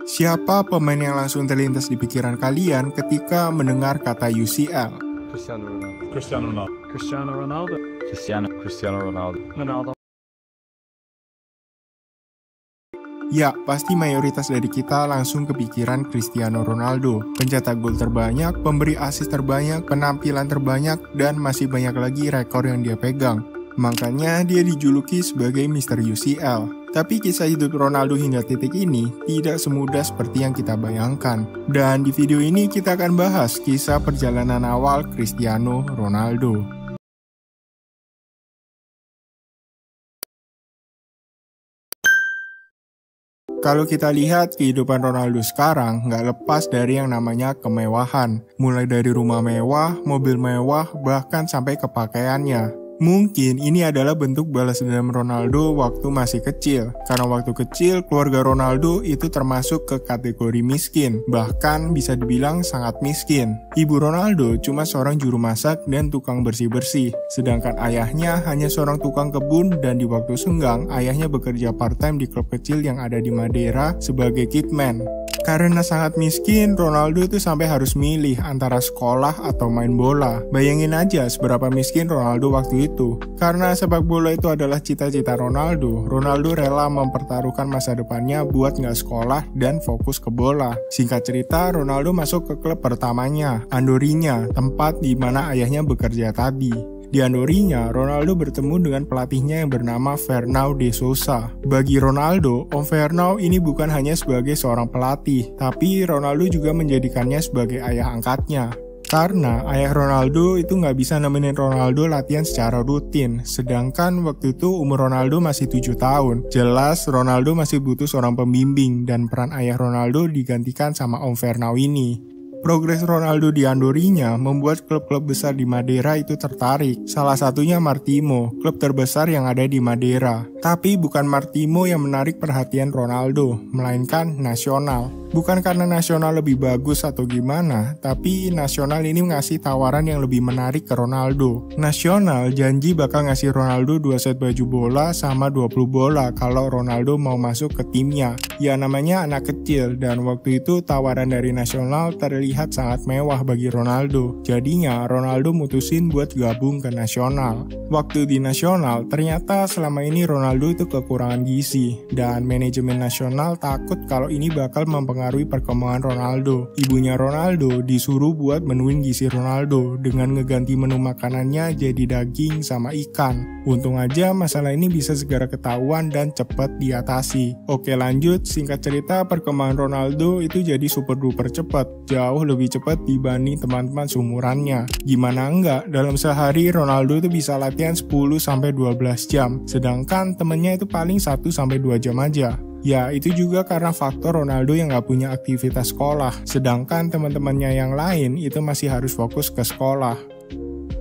Siapa pemain yang langsung terlintas di pikiran kalian ketika mendengar kata UCL? Cristiano Ronaldo. Cristiano Ronaldo. Cristiano Ronaldo. Cristiano Ronaldo. Ronaldo. Ya, pasti mayoritas dari kita langsung kepikiran Cristiano Ronaldo. Pencetak gol terbanyak, pemberi assist terbanyak, penampilan terbanyak, dan masih banyak lagi rekor yang dia pegang. Makanya dia dijuluki sebagai Mr. UCL. Tapi kisah hidup Ronaldo hingga titik ini tidak semudah seperti yang kita bayangkan. Dan di video ini kita akan bahas kisah perjalanan awal Cristiano Ronaldo. Kalau kita lihat kehidupan Ronaldo sekarang nggak lepas dari yang namanya kemewahan. Mulai dari rumah mewah, mobil mewah, bahkan sampai ke pakaiannya. Mungkin ini adalah bentuk balas dendam Ronaldo waktu masih kecil. Karena waktu kecil, keluarga Ronaldo itu termasuk ke kategori miskin. Bahkan bisa dibilang sangat miskin. Ibu Ronaldo cuma seorang juru masak dan tukang bersih-bersih. Sedangkan ayahnya hanya seorang tukang kebun dan di waktu senggang, ayahnya bekerja part-time di klub kecil yang ada di Madeira sebagai kitman. Karena sangat miskin, Ronaldo itu sampai harus milih antara sekolah atau main bola. Bayangin aja seberapa miskin Ronaldo waktu itu. Karena sepak bola itu adalah cita-cita Ronaldo, Ronaldo rela mempertaruhkan masa depannya buat nggak sekolah dan fokus ke bola. Singkat cerita, Ronaldo masuk ke klub pertamanya, Andorrinya, tempat di mana ayahnya bekerja tadi. Di Andorrinya, Ronaldo bertemu dengan pelatihnya yang bernama Fernão de Sousa. Bagi Ronaldo, Om Fernão ini bukan hanya sebagai seorang pelatih, tapi Ronaldo juga menjadikannya sebagai ayah angkatnya. Karena ayah Ronaldo itu nggak bisa nemenin Ronaldo latihan secara rutin, sedangkan waktu itu umur Ronaldo masih 7 tahun. Jelas Ronaldo masih butuh seorang pembimbing dan peran ayah Ronaldo digantikan sama Om Fernão ini. Progres Ronaldo di Andorrinya membuat klub-klub besar di Madeira itu tertarik. Salah satunya Marítimo, klub terbesar yang ada di Madeira. Tapi bukan Marítimo yang menarik perhatian Ronaldo, melainkan Nacional. Bukan karena Nacional lebih bagus atau gimana, tapi Nacional ini ngasih tawaran yang lebih menarik ke Ronaldo. Nacional janji bakal ngasih Ronaldo 2 set baju bola sama 20 bola kalau Ronaldo mau masuk ke timnya. Ya namanya anak kecil, dan waktu itu tawaran dari Nacional terlihat sangat mewah bagi Ronaldo. Jadinya Ronaldo mutusin buat gabung ke Nacional. Waktu di Nacional, ternyata selama ini Ronaldo itu kekurangan gizi, dan manajemen Nacional takut kalau ini bakal mempengaruhi perkembangan Ronaldo. Ibunya Ronaldo disuruh buat menuin gizi Ronaldo dengan ngeganti menu makanannya jadi daging sama ikan. Untung aja masalah ini bisa segera ketahuan dan cepat diatasi. Oke lanjut, singkat cerita perkembangan Ronaldo itu jadi super duper cepat, jauh lebih cepat dibanding teman-teman seumurannya. Gimana enggak, dalam sehari Ronaldo itu bisa latihan 10-12 jam, sedangkan temennya itu paling 1-2 jam aja. Ya, itu juga karena faktor Ronaldo yang gak punya aktivitas sekolah, sedangkan teman-temannya yang lain itu masih harus fokus ke sekolah.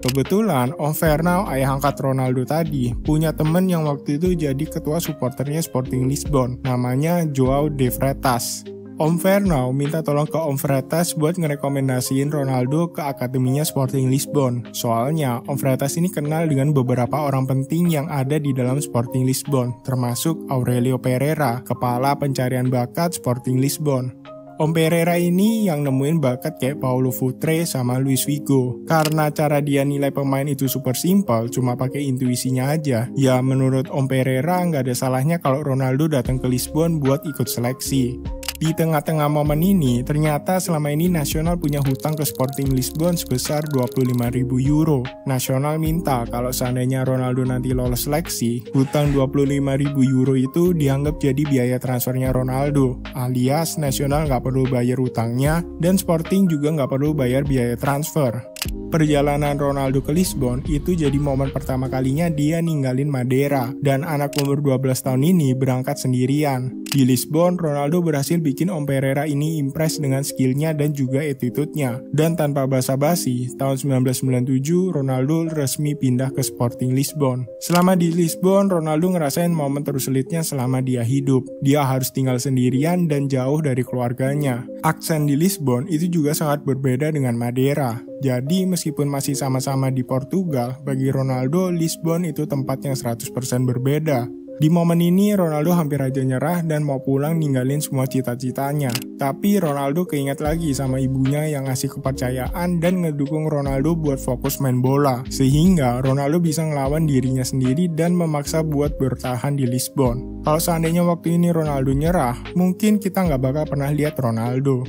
Kebetulan, Om Fernão, ayah angkat Ronaldo tadi, punya temen yang waktu itu jadi ketua supporternya Sporting Lisbon, namanya João de Freitas. Om Fernão minta tolong ke Om Freitas buat ngerekomendasiin Ronaldo ke akademinya Sporting Lisbon. Soalnya, Om Freitas ini kenal dengan beberapa orang penting yang ada di dalam Sporting Lisbon, termasuk Aurelio Pereira, kepala pencarian bakat Sporting Lisbon. Om Pereira ini yang nemuin bakat kayak Paulo Futre sama Luis Figo. Karena cara dia nilai pemain itu super simpel, cuma pakai intuisinya aja. Ya menurut Om Pereira nggak ada salahnya kalau Ronaldo datang ke Lisbon buat ikut seleksi. Di tengah-tengah momen ini, ternyata selama ini Nacional punya hutang ke Sporting Lisbon sebesar 25.000 euro. Nacional minta kalau seandainya Ronaldo nanti lolos seleksi, hutang 25.000 euro itu dianggap jadi biaya transfernya Ronaldo, alias Nacional nggak perlu bayar hutangnya, dan Sporting juga nggak perlu bayar biaya transfer. Perjalanan Ronaldo ke Lisbon itu jadi momen pertama kalinya dia ninggalin Madeira, dan anak umur 12 tahun ini berangkat sendirian. Di Lisbon, Ronaldo berhasil bikin Om Pereira ini impress dengan skillnya dan juga attitude-nya. Dan tanpa basa-basi, tahun 1997 Ronaldo resmi pindah ke Sporting Lisbon. Selama di Lisbon, Ronaldo ngerasain momen tersulitnya selama dia hidup. Dia harus tinggal sendirian dan jauh dari keluarganya. Aksen di Lisbon itu juga sangat berbeda dengan Madeira. Jadi meskipun masih sama-sama di Portugal, bagi Ronaldo Lisbon itu tempat yang 100% berbeda. Di momen ini Ronaldo hampir aja nyerah dan mau pulang ninggalin semua cita-citanya. Tapi Ronaldo keinget lagi sama ibunya yang ngasih kepercayaan dan ngedukung Ronaldo buat fokus main bola. Sehingga Ronaldo bisa ngelawan dirinya sendiri dan memaksa buat bertahan di Lisbon. Kalau seandainya waktu ini Ronaldo nyerah, mungkin kita nggak bakal pernah lihat Ronaldo.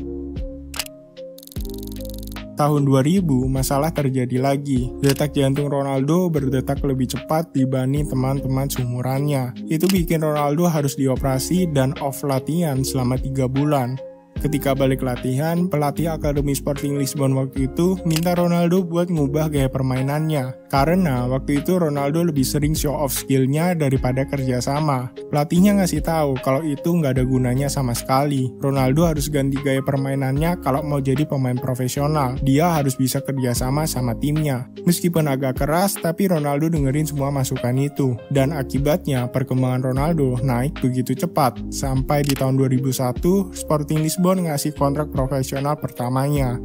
Tahun 2000, masalah terjadi lagi. Detak jantung Ronaldo berdetak lebih cepat dibanding teman-teman seumurannya. Itu bikin Ronaldo harus dioperasi dan off latihan selama 3 bulan. Ketika balik latihan, pelatih Akademi Sporting Lisbon waktu itu minta Ronaldo buat ngubah gaya permainannya. Karena waktu itu Ronaldo lebih sering show off skillnya daripada kerjasama. Pelatihnya ngasih tahu kalau itu nggak ada gunanya sama sekali. Ronaldo harus ganti gaya permainannya kalau mau jadi pemain profesional. Dia harus bisa kerjasama sama timnya. Meskipun agak keras, tapi Ronaldo dengerin semua masukan itu. Dan akibatnya perkembangan Ronaldo naik begitu cepat. Sampai di tahun 2001, Sporting Lisbon ngasih kontrak profesional pertamanya.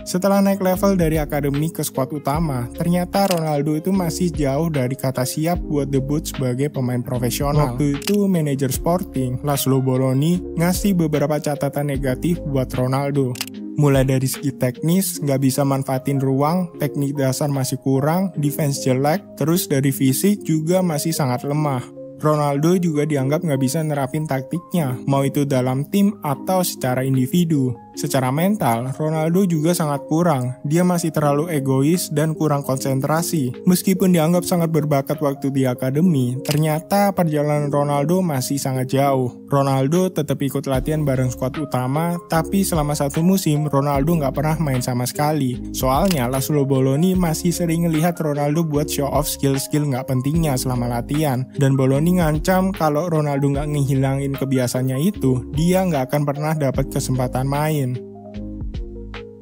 Setelah naik level dari akademi ke skuad utama, ternyata Ronaldo itu masih jauh dari kata siap buat debut sebagai pemain profesional. Waktu itu manajer Sporting, Laszlo Bologna, ngasih beberapa catatan negatif buat Ronaldo. Mulai dari segi teknis, nggak bisa manfaatin ruang, teknik dasar masih kurang, defense jelek, terus dari fisik juga masih sangat lemah. Ronaldo juga dianggap nggak bisa nerapin taktiknya, mau itu dalam tim atau secara individu. Secara mental, Ronaldo juga sangat kurang. Dia masih terlalu egois dan kurang konsentrasi. Meskipun dianggap sangat berbakat waktu di akademi, ternyata perjalanan Ronaldo masih sangat jauh. Ronaldo tetap ikut latihan bareng skuad utama, tapi selama 1 musim, Ronaldo nggak pernah main sama sekali. Soalnya, Laszlo Bologna masih sering ngelihat Ronaldo buat show off skill-skill nggak pentingnya selama latihan. Dan Bologna ngancam kalau Ronaldo nggak ngehilangin kebiasaannya itu, dia nggak akan pernah dapat kesempatan main.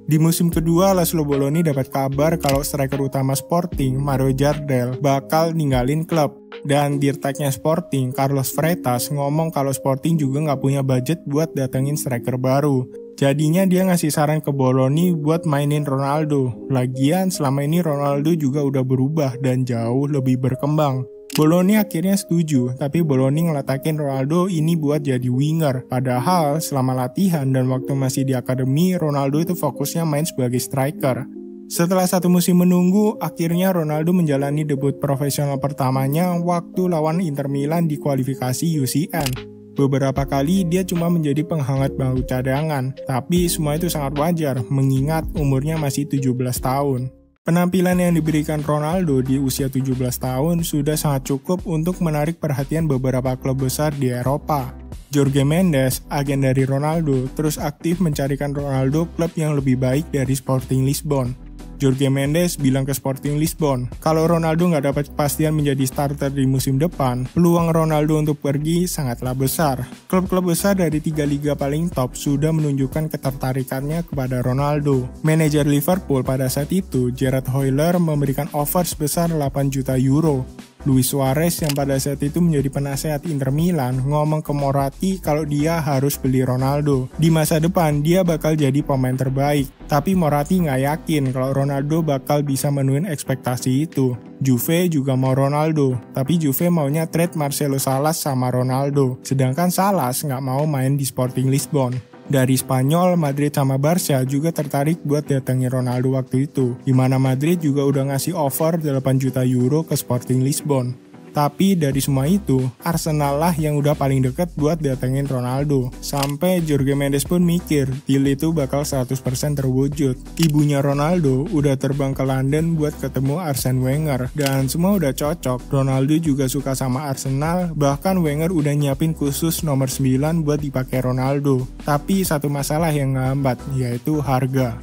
Di musim kedua, Laszlo Bologna dapat kabar kalau striker utama Sporting, Mario Jardel, bakal ninggalin klub. Dan dirteknya Sporting, Carlos Freitas, ngomong kalau Sporting juga nggak punya budget buat datengin striker baru. Jadinya dia ngasih saran ke Bologna buat mainin Ronaldo. Lagian selama ini Ronaldo juga udah berubah dan jauh lebih berkembang. Bologna akhirnya setuju, tapi Bologna ngeletakin Ronaldo ini buat jadi winger. Padahal selama latihan dan waktu masih di akademi, Ronaldo itu fokusnya main sebagai striker. Setelah 1 musim menunggu, akhirnya Ronaldo menjalani debut profesional pertamanya waktu lawan Inter Milan di kualifikasi UCL. Beberapa kali dia cuma menjadi penghangat bangku cadangan, tapi semua itu sangat wajar mengingat umurnya masih 17 tahun. Penampilan yang diberikan Ronaldo di usia 17 tahun sudah sangat cukup untuk menarik perhatian beberapa klub besar di Eropa. Jorge Mendes, agen dari Ronaldo, terus aktif mencarikan Ronaldo klub yang lebih baik dari Sporting Lisbon. Jorge Mendes bilang ke Sporting Lisbon, kalau Ronaldo nggak dapat kepastian menjadi starter di musim depan, peluang Ronaldo untuk pergi sangatlah besar. Klub-klub besar dari 3 liga paling top sudah menunjukkan ketertarikannya kepada Ronaldo. Manajer Liverpool pada saat itu, Gerard Hoyler, memberikan offer sebesar 8 juta euro. Luis Suarez yang pada saat itu menjadi penasehat Inter Milan ngomong ke Moratti kalau dia harus beli Ronaldo. Di masa depan dia bakal jadi pemain terbaik. Tapi Moratti nggak yakin kalau Ronaldo bakal bisa menuhin ekspektasi itu. Juve juga mau Ronaldo, tapi Juve maunya trade Marcelo Salas sama Ronaldo. Sedangkan Salas nggak mau main di Sporting Lisbon. Dari Spanyol, Madrid sama Barca juga tertarik buat datangin Ronaldo waktu itu, di mana Madrid juga udah ngasih offer 8 juta euro ke Sporting Lisbon. Tapi dari semua itu, Arsenal lah yang udah paling deket buat datengin Ronaldo. Sampai Jorge Mendes pun mikir, deal itu bakal 100% terwujud. Ibunya Ronaldo udah terbang ke London buat ketemu Arsene Wenger. Dan semua udah cocok, Ronaldo juga suka sama Arsenal, bahkan Wenger udah nyiapin khusus nomor 9 buat dipakai Ronaldo. Tapi satu masalah yang ngehambat, yaitu harga.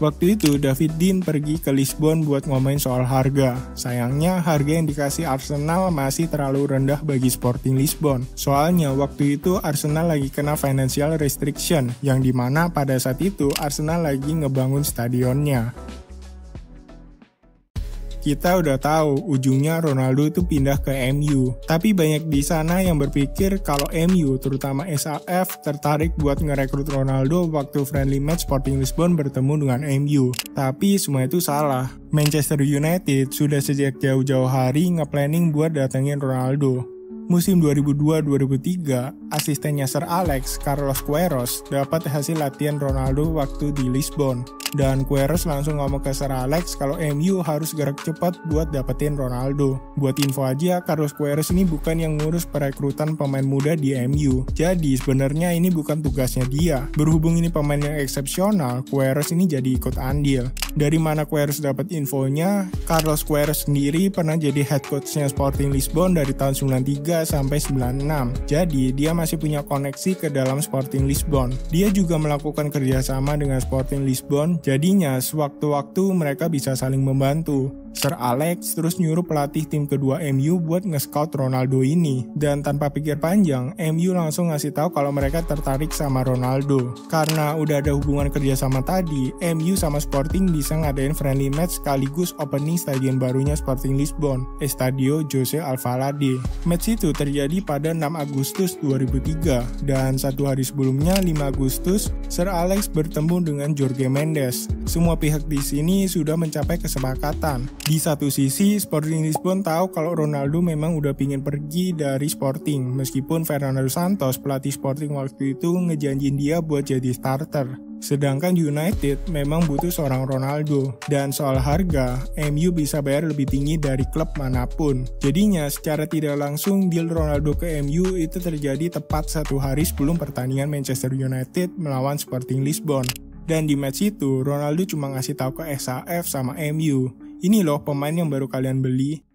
Waktu itu David Dein pergi ke Lisbon buat ngomongin soal harga. Sayangnya harga yang dikasih Arsenal masih terlalu rendah bagi Sporting Lisbon. Soalnya waktu itu Arsenal lagi kena financial restriction, yang dimana pada saat itu Arsenal lagi ngebangun stadionnya. Kita udah tahu ujungnya Ronaldo itu pindah ke MU. Tapi banyak di sana yang berpikir kalau MU, terutama SAF, tertarik buat ngerekrut Ronaldo waktu friendly match Sporting Lisbon bertemu dengan MU. Tapi semua itu salah. Manchester United sudah sejak jauh-jauh hari nge-planning buat datengin Ronaldo. Musim 2002-2003, asistennya Sir Alex, Carlos Queiroz, dapat hasil latihan Ronaldo waktu di Lisbon. Dan Queiroz langsung ngomong ke Sir Alex kalau MU harus gerak cepat buat dapetin Ronaldo. Buat info aja, Carlos Queiroz ini bukan yang ngurus perekrutan pemain muda di MU. Jadi sebenarnya ini bukan tugasnya dia. Berhubung ini pemain yang eksepsional, Queiroz ini jadi ikut andil. Dari mana Queiroz dapat infonya? Carlos Queiroz sendiri pernah jadi head coachnya Sporting Lisbon dari tahun 93 sampai 96. Jadi dia masih punya koneksi ke dalam Sporting Lisbon. Dia juga melakukan kerjasama dengan Sporting Lisbon, jadinya sewaktu-waktu mereka bisa saling membantu. Sir Alex terus nyuruh pelatih tim kedua MU buat nge-scout Ronaldo ini. Dan tanpa pikir panjang, MU langsung ngasih tahu kalau mereka tertarik sama Ronaldo. Karena udah ada hubungan kerjasama tadi, MU sama Sporting bisa ngadain friendly match sekaligus opening stadion barunya Sporting Lisbon, Estadio José Alvalade. Match itu terjadi pada 6 Agustus 2003, dan satu hari sebelumnya, 5 Agustus, Sir Alex bertemu dengan Jorge Mendes. Semua pihak di sini sudah mencapai kesepakatan. Di satu sisi, Sporting Lisbon tahu kalau Ronaldo memang udah pingin pergi dari Sporting, meskipun Fernando Santos, pelatih Sporting waktu itu, ngejanjin dia buat jadi starter. Sedangkan United memang butuh seorang Ronaldo. Dan soal harga, MU bisa bayar lebih tinggi dari klub manapun. Jadinya secara tidak langsung deal Ronaldo ke MU itu terjadi tepat satu hari sebelum pertandingan Manchester United melawan Sporting Lisbon. Dan di match itu, Ronaldo cuma ngasih tahu ke SAF sama MU, ini loh pemain yang baru kalian beli.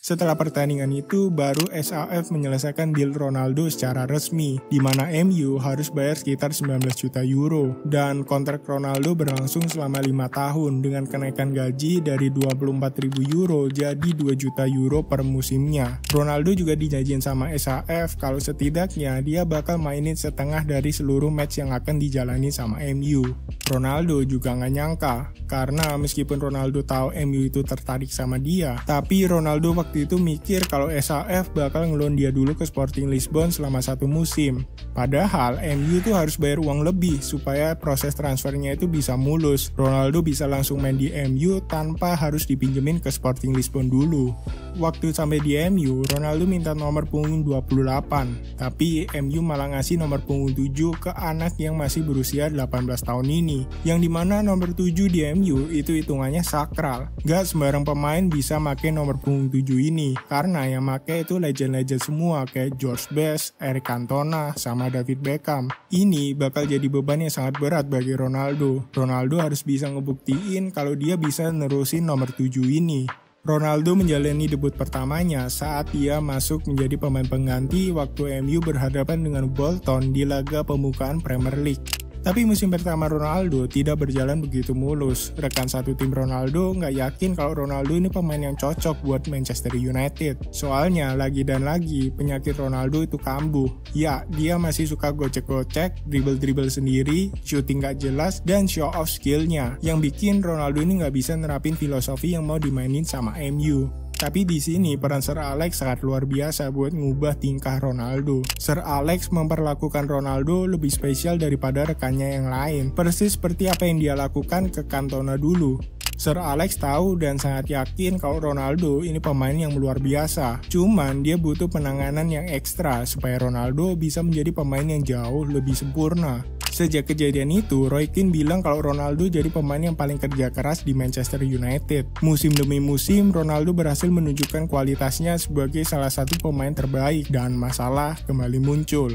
Setelah pertandingan itu, baru SAF menyelesaikan deal Ronaldo secara resmi, di mana MU harus bayar sekitar 19 juta euro. Dan kontrak Ronaldo berlangsung selama 5 tahun, dengan kenaikan gaji dari 24.000 euro jadi 2 juta euro per musimnya. Ronaldo juga dijanjiin sama SAF kalau setidaknya dia bakal mainin setengah dari seluruh match yang akan dijalani sama MU. Ronaldo juga nggak nyangka, karena meskipun Ronaldo tahu MU itu tertarik sama dia, tapi Ronaldo waktu itu mikir kalau SAF bakal ngeloan dia dulu ke Sporting Lisbon selama 1 musim. Padahal MU itu harus bayar uang lebih supaya proses transfernya itu bisa mulus. Ronaldo bisa langsung main di MU tanpa harus dipinjemin ke Sporting Lisbon dulu. Waktu sampai di MU, Ronaldo minta nomor punggung 28, tapi MU malah ngasih nomor punggung 7 ke anak yang masih berusia 18 tahun ini, yang dimana nomor 7 di MU itu hitungannya sakral. Gak sembarang pemain bisa make nomor punggung 7 ini, karena yang make itu legend-legend semua kayak George Best, Eric Cantona, sama David Beckham. Ini bakal jadi beban yang sangat berat bagi Ronaldo. Ronaldo harus bisa ngebuktiin kalau dia bisa nerusin nomor 7 ini. Ronaldo menjalani debut pertamanya saat dia masuk menjadi pemain pengganti waktu MU berhadapan dengan Bolton di laga pembukaan Premier League. Tapi musim pertama Ronaldo tidak berjalan begitu mulus. Rekan satu tim Ronaldo nggak yakin kalau Ronaldo ini pemain yang cocok buat Manchester United. Soalnya lagi dan lagi penyakit Ronaldo itu kambuh. Ya, dia masih suka gocek-gocek, dribble-dribble sendiri, shooting nggak jelas, dan show off skillnya. Yang bikin Ronaldo ini nggak bisa nerapin filosofi yang mau dimainin sama MU. Tapi di sini peran Sir Alex sangat luar biasa buat ngubah tingkah Ronaldo. Sir Alex memperlakukan Ronaldo lebih spesial daripada rekannya yang lain, persis seperti apa yang dia lakukan ke Cantona dulu. Sir Alex tahu dan sangat yakin kalau Ronaldo ini pemain yang luar biasa. Cuman dia butuh penanganan yang ekstra supaya Ronaldo bisa menjadi pemain yang jauh lebih sempurna. Sejak kejadian itu, Roy Keane bilang kalau Ronaldo jadi pemain yang paling kerja keras di Manchester United. Musim demi musim, Ronaldo berhasil menunjukkan kualitasnya sebagai salah satu pemain terbaik dan masalah kembali muncul.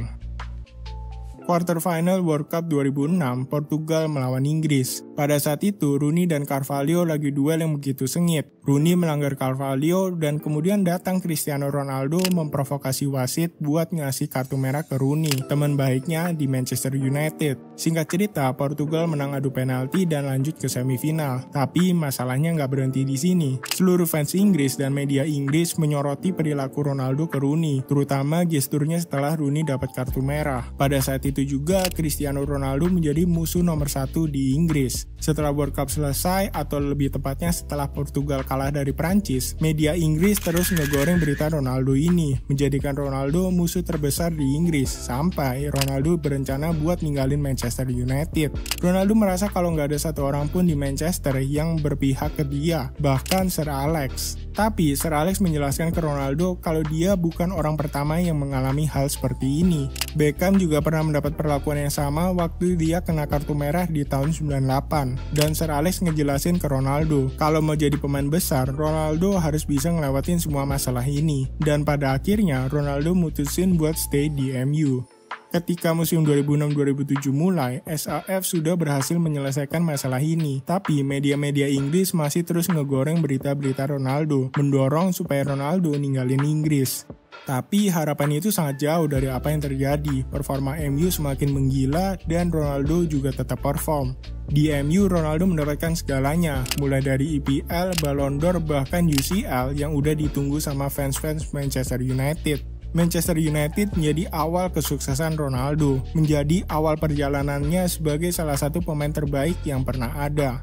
Quarter final World Cup 2006, Portugal melawan Inggris. Pada saat itu, Rooney dan Carvalho lagi duel yang begitu sengit. Rooney melanggar Carvalho dan kemudian datang Cristiano Ronaldo memprovokasi wasit buat ngasih kartu merah ke Rooney, teman baiknya di Manchester United. Singkat cerita, Portugal menang adu penalti dan lanjut ke semifinal. Tapi masalahnya nggak berhenti di sini. Seluruh fans Inggris dan media Inggris menyoroti perilaku Ronaldo ke Rooney, terutama gesturnya setelah Rooney dapat kartu merah. Pada saat itu juga Cristiano Ronaldo menjadi musuh nomor 1 di Inggris. Setelah World Cup selesai, atau lebih tepatnya setelah Portugal kalah dari Prancis, media Inggris terus ngegoreng berita Ronaldo ini, menjadikan Ronaldo musuh terbesar di Inggris, sampai Ronaldo berencana buat ninggalin Manchester Manchester United. Ronaldo merasa kalau nggak ada satu orang pun di Manchester yang berpihak ke dia, bahkan Sir Alex. Tapi Sir Alex menjelaskan ke Ronaldo kalau dia bukan orang pertama yang mengalami hal seperti ini. Beckham juga pernah mendapat perlakuan yang sama waktu dia kena kartu merah di tahun 98. Dan Sir Alex ngejelasin ke Ronaldo, kalau mau jadi pemain besar, Ronaldo harus bisa ngelewatin semua masalah ini. Dan pada akhirnya, Ronaldo mutusin buat stay di MU. Ketika musim 2006-2007 mulai, SAF sudah berhasil menyelesaikan masalah ini. Tapi media-media Inggris masih terus ngegoreng berita-berita Ronaldo, mendorong supaya Ronaldo ninggalin Inggris. Tapi harapan itu sangat jauh dari apa yang terjadi. Performa MU semakin menggila dan Ronaldo juga tetap perform. Di MU, Ronaldo mendapatkan segalanya, mulai dari EPL, Ballon d'Or, bahkan UCL yang udah ditunggu sama fans-fans Manchester United. Manchester United menjadi awal kesuksesan Ronaldo, menjadi awal perjalanannya sebagai salah satu pemain terbaik yang pernah ada.